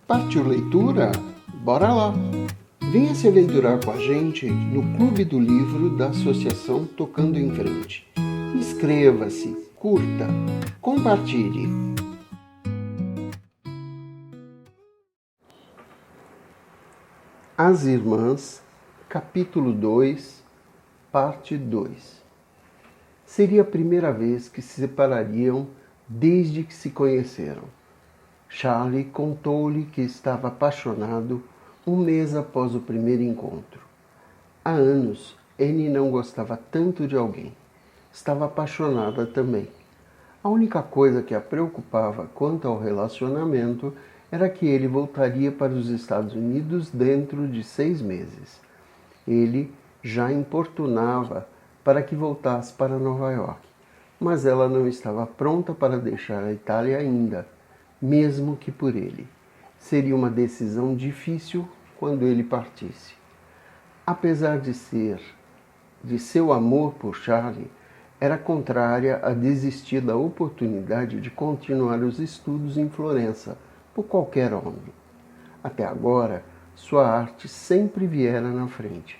Partiu leitura? Bora lá! Venha se aventurar com a gente no Clube do Livro da Associação Tocando em Frente. Inscreva-se, curta, compartilhe. As Irmãs, capítulo 2, parte 2. Seria a primeira vez que se separariam desde que se conheceram. Charlie contou-lhe que estava apaixonado um mês após o primeiro encontro. Há anos, Annie não gostava tanto de alguém. Estava apaixonada também. A única coisa que a preocupava quanto ao relacionamento era que ele voltaria para os Estados Unidos dentro de 6 meses. Ele já importunava para que voltasse para Nova York, mas ela não estava pronta para deixar a Itália ainda, mesmo que por ele. Seria uma decisão difícil quando ele partisse. Apesar de seu amor por Charlie, era contrária a desistir da oportunidade de continuar os estudos em Florença, por qualquer homem. Até agora, sua arte sempre viera na frente.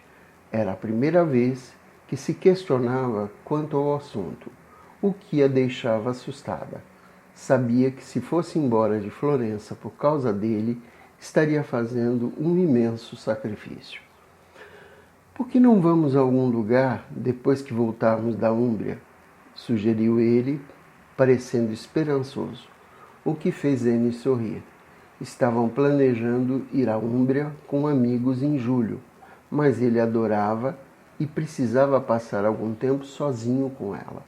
Era a primeira vez que se questionava quanto ao assunto, o que a deixava assustada. Sabia que se fosse embora de Florença por causa dele, estaria fazendo um imenso sacrifício. Por que não vamos a algum lugar depois que voltarmos da Úmbria? Sugeriu ele, parecendo esperançoso, o que fez Annie sorrir. Estavam planejando ir à Úmbria com amigos em julho, mas ele adorava e precisava passar algum tempo sozinho com ela.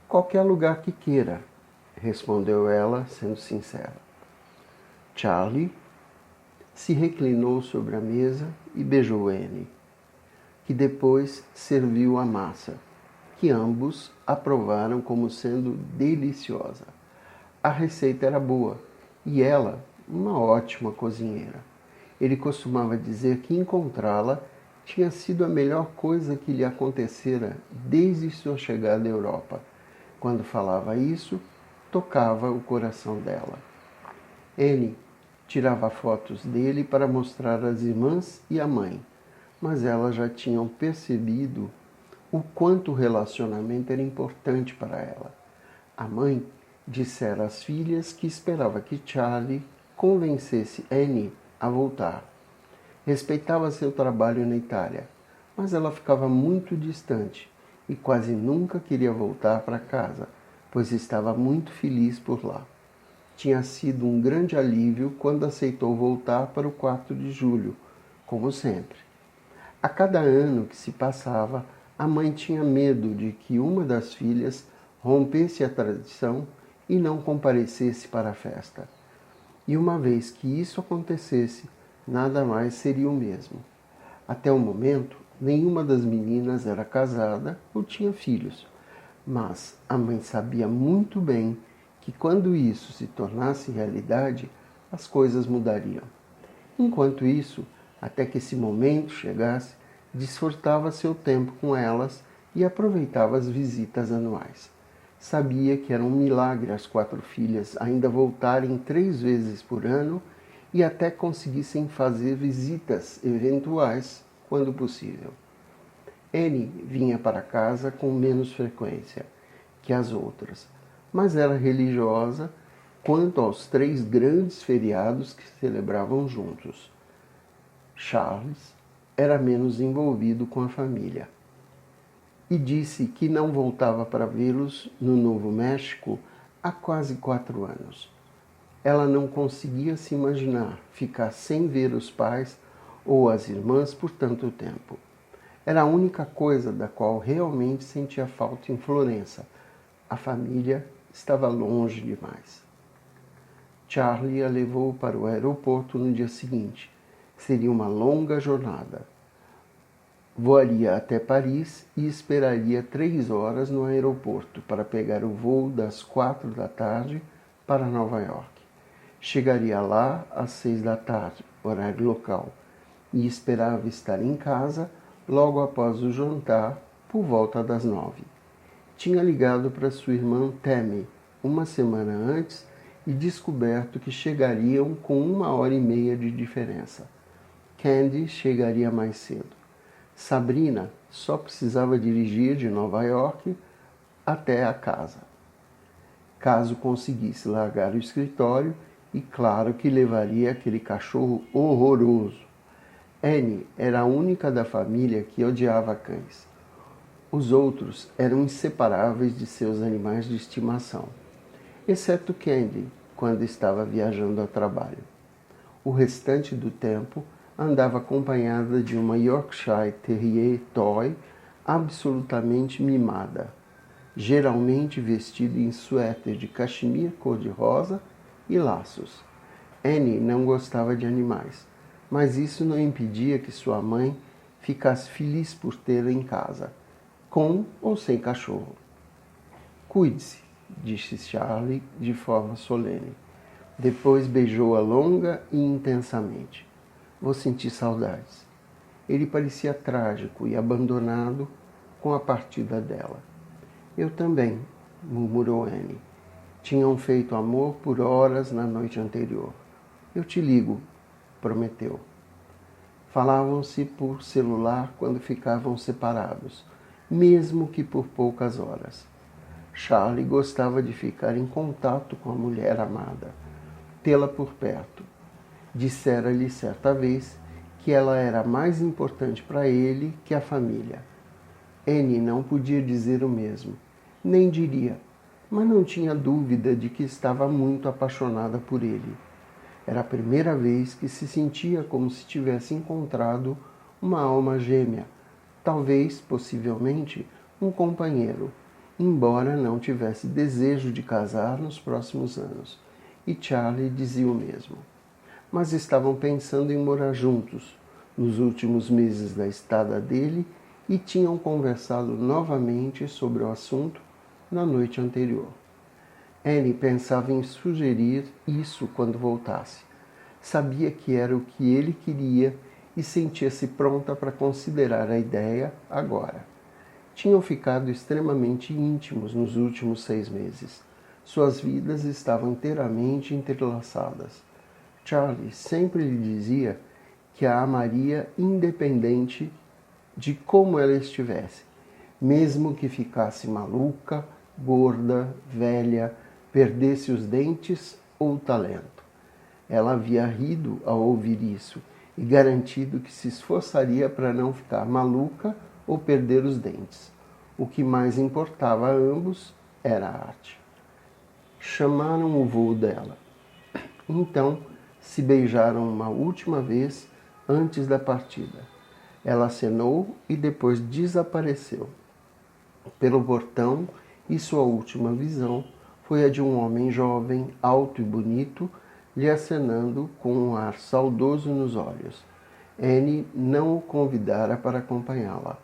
Qualquer lugar que queira, respondeu ela, sendo sincera. Charlie se reclinou sobre a mesa e beijou Annie, que depois serviu a massa, que ambos aprovaram como sendo deliciosa. A receita era boa e ela, uma ótima cozinheira. Ele costumava dizer que encontrá-la tinha sido a melhor coisa que lhe acontecera desde sua chegada à Europa. Quando falava isso, tocava o coração dela. Annie tirava fotos dele para mostrar às irmãs e à mãe, mas elas já tinham percebido o quanto o relacionamento era importante para ela. A mãe dissera às filhas que esperava que Charlie convencesse Annie a voltar. Respeitava seu trabalho na Itália, mas ela ficava muito distante e quase nunca queria voltar para casa, pois estava muito feliz por lá. Tinha sido um grande alívio quando aceitou voltar para o 4 de julho, como sempre. A cada ano que se passava, a mãe tinha medo de que uma das filhas rompesse a tradição e não comparecesse para a festa. E uma vez que isso acontecesse, nada mais seria o mesmo. Até o momento, nenhuma das meninas era casada ou tinha filhos, mas a mãe sabia muito bem que quando isso se tornasse realidade, as coisas mudariam. Enquanto isso, até que esse momento chegasse, desfrutava seu tempo com elas e aproveitava as visitas anuais. Sabia que era um milagre as 4 filhas ainda voltarem 3 vezes por ano e até conseguissem fazer visitas eventuais quando possível. Annie vinha para casa com menos frequência que as outras, mas era religiosa quanto aos 3 grandes feriados que celebravam juntos. Charles era menos envolvido com a família e disse que não voltava para vê-los no Novo México há quase 4 anos. Ela não conseguia se imaginar ficar sem ver os pais ou as irmãs por tanto tempo. Era a única coisa da qual realmente sentia falta em Florença. A família estava longe demais. Charlie a levou para o aeroporto no dia seguinte. Seria uma longa jornada. Voaria até Paris e esperaria 3 horas no aeroporto para pegar o voo das 4 da tarde para Nova York. Chegaria lá às 6 da tarde, horário local, e esperava estar em casa logo após o jantar, por volta das 9. Tinha ligado para sua irmã Tammy uma semana antes e descoberto que chegariam com 1h30 de diferença. Candy chegaria mais cedo. Sabrina só precisava dirigir de Nova York até a casa, caso conseguisse largar o escritório, e claro que levaria aquele cachorro horroroso. Annie era a única da família que odiava cães. Os outros eram inseparáveis de seus animais de estimação, exceto Candy, quando estava viajando a trabalho. O restante do tempo andava acompanhada de uma Yorkshire Terrier Toy absolutamente mimada, geralmente vestida em suéter de cachemir cor-de-rosa e laços. Annie não gostava de animais, mas isso não impedia que sua mãe ficasse feliz por tê-la em casa, com ou sem cachorro. Cuide-se, disse Charlie de forma solene. Depois beijou-a longa e intensamente. Vou sentir saudades. Ele parecia trágico e abandonado com a partida dela. Eu também, murmurou Annie. Tinham feito amor por horas na noite anterior. Eu te ligo, prometeu. Falavam-se por celular quando ficavam separados, mesmo que por poucas horas. Charlie gostava de ficar em contato com a mulher amada, tê-la por perto. Dissera-lhe certa vez que ela era mais importante para ele que a família. Annie não podia dizer o mesmo, nem diria, mas não tinha dúvida de que estava muito apaixonada por ele. Era a primeira vez que se sentia como se tivesse encontrado uma alma gêmea, talvez, possivelmente, um companheiro, embora não tivesse desejo de casar nos próximos anos, e Charlie dizia o mesmo. Mas estavam pensando em morar juntos nos últimos meses da estada dele e tinham conversado novamente sobre o assunto na noite anterior. Annie pensava em sugerir isso quando voltasse. Sabia que era o que ele queria e sentia-se pronta para considerar a ideia agora. Tinham ficado extremamente íntimos nos últimos 6 meses. Suas vidas estavam inteiramente entrelaçadas. Charlie sempre lhe dizia que a amaria independente de como ela estivesse, mesmo que ficasse maluca, gorda, velha, perdesse os dentes ou o talento. Ela havia rido ao ouvir isso e garantido que se esforçaria para não ficar maluca ou perder os dentes. O que mais importava a ambos era a arte. Chamaram o voo dela. Então, se beijaram uma última vez antes da partida. Ela acenou e depois desapareceu pelo portão, e sua última visão foi a de um homem jovem, alto e bonito, lhe acenando com um ar saudoso nos olhos. Annie não o convidara para acompanhá-la,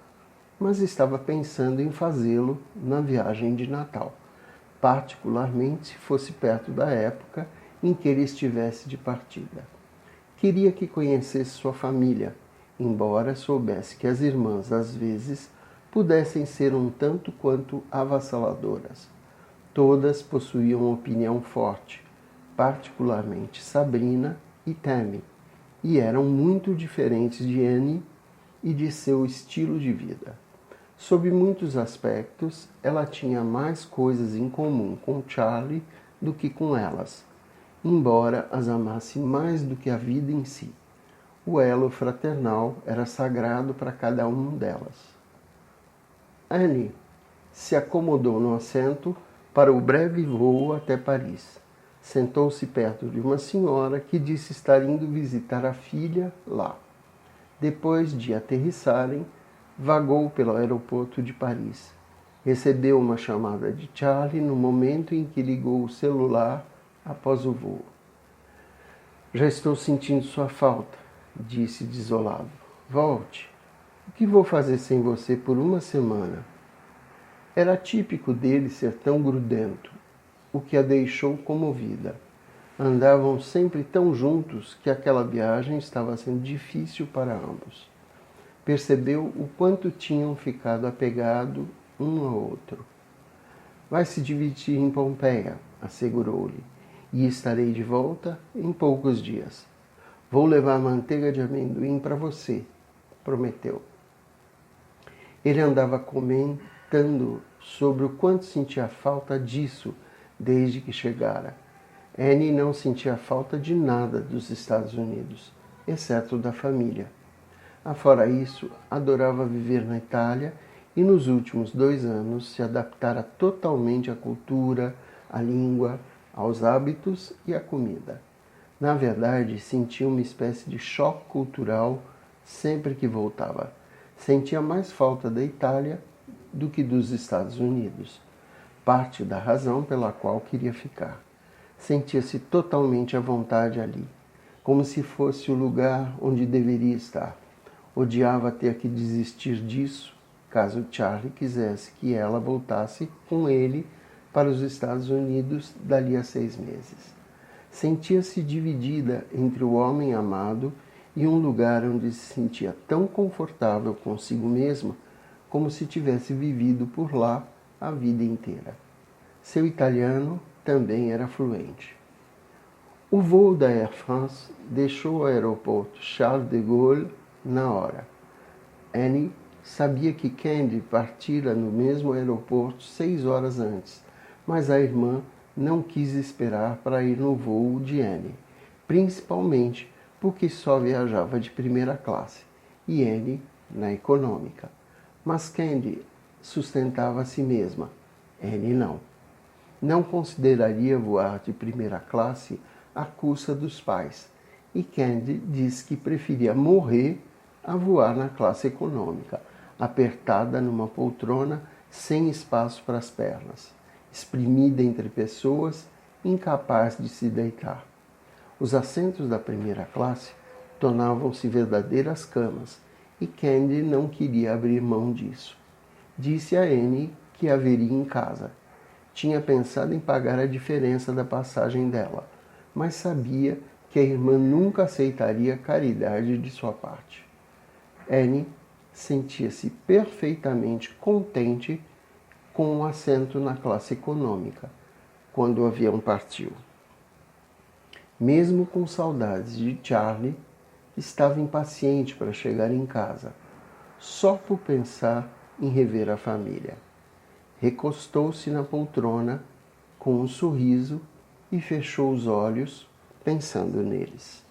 mas estava pensando em fazê-lo na viagem de Natal, particularmente se fosse perto da época em que ele estivesse de partida. Queria que conhecesse sua família, embora soubesse que as irmãs, às vezes, pudessem ser um tanto quanto avassaladoras. Todas possuíam opinião forte, particularmente Sabrina e Tammy, e eram muito diferentes de Annie e de seu estilo de vida. Sob muitos aspectos, ela tinha mais coisas em comum com Charlie do que com elas, embora as amasse mais do que a vida em si. O elo fraternal era sagrado para cada uma delas. Annie se acomodou no assento para o breve voo até Paris. Sentou-se perto de uma senhora que disse estar indo visitar a filha lá. Depois de aterrissarem, vagou pelo aeroporto de Paris. Recebeu uma chamada de Charlie no momento em que ligou o celular após o voo. Já estou sentindo sua falta, disse desolado. Volte. O que vou fazer sem você por uma semana? Era típico dele ser tão grudento, o que a deixou comovida. Andavam sempre tão juntos que aquela viagem estava sendo difícil para ambos. Percebeu o quanto tinham ficado apegados um ao outro. Vai se divertir em Pompeia, assegurou-lhe, e estarei de volta em poucos dias. Vou levar manteiga de amendoim para você, prometeu. Ele andava comentando sobre o quanto sentia falta disso desde que chegara. Annie não sentia falta de nada dos Estados Unidos, exceto da família. Afora isso, adorava viver na Itália e nos últimos 2 anos se adaptara totalmente à cultura, à língua, aos hábitos e à comida. Na verdade, sentia uma espécie de choque cultural sempre que voltava. Sentia mais falta da Itália do que dos Estados Unidos, parte da razão pela qual queria ficar. Sentia-se totalmente à vontade ali, como se fosse o lugar onde deveria estar. Odiava ter que desistir disso, caso Charlie quisesse que ela voltasse com ele para os Estados Unidos dali a 6 meses. Sentia-se dividida entre o homem amado e um lugar onde se sentia tão confortável consigo mesma como se tivesse vivido por lá a vida inteira. Seu italiano também era fluente. O voo da Air France deixou o aeroporto Charles de Gaulle na hora. Annie sabia que Candy partira no mesmo aeroporto 6 horas antes, mas a irmã não quis esperar para ir no voo de Annie, principalmente porque só viajava de primeira classe e Annie na econômica. Mas Candy sustentava a si mesma, Annie não. Não consideraria voar de primeira classe à custa dos pais, e Candy disse que preferia morrer a voar na classe econômica, apertada numa poltrona sem espaço para as pernas, espremida entre pessoas, incapaz de se deitar. Os assentos da primeira classe tornavam-se verdadeiras camas, e Candy não queria abrir mão disso. Disse a Annie que a veria em casa. Tinha pensado em pagar a diferença da passagem dela, mas sabia que a irmã nunca aceitaria caridade de sua parte. Annie sentia-se perfeitamente contente com um assento na classe econômica quando o avião partiu. Mesmo com saudades de Charlie, estava impaciente para chegar em casa, só por pensar em rever a família. Recostou-se na poltrona com um sorriso e fechou os olhos pensando neles.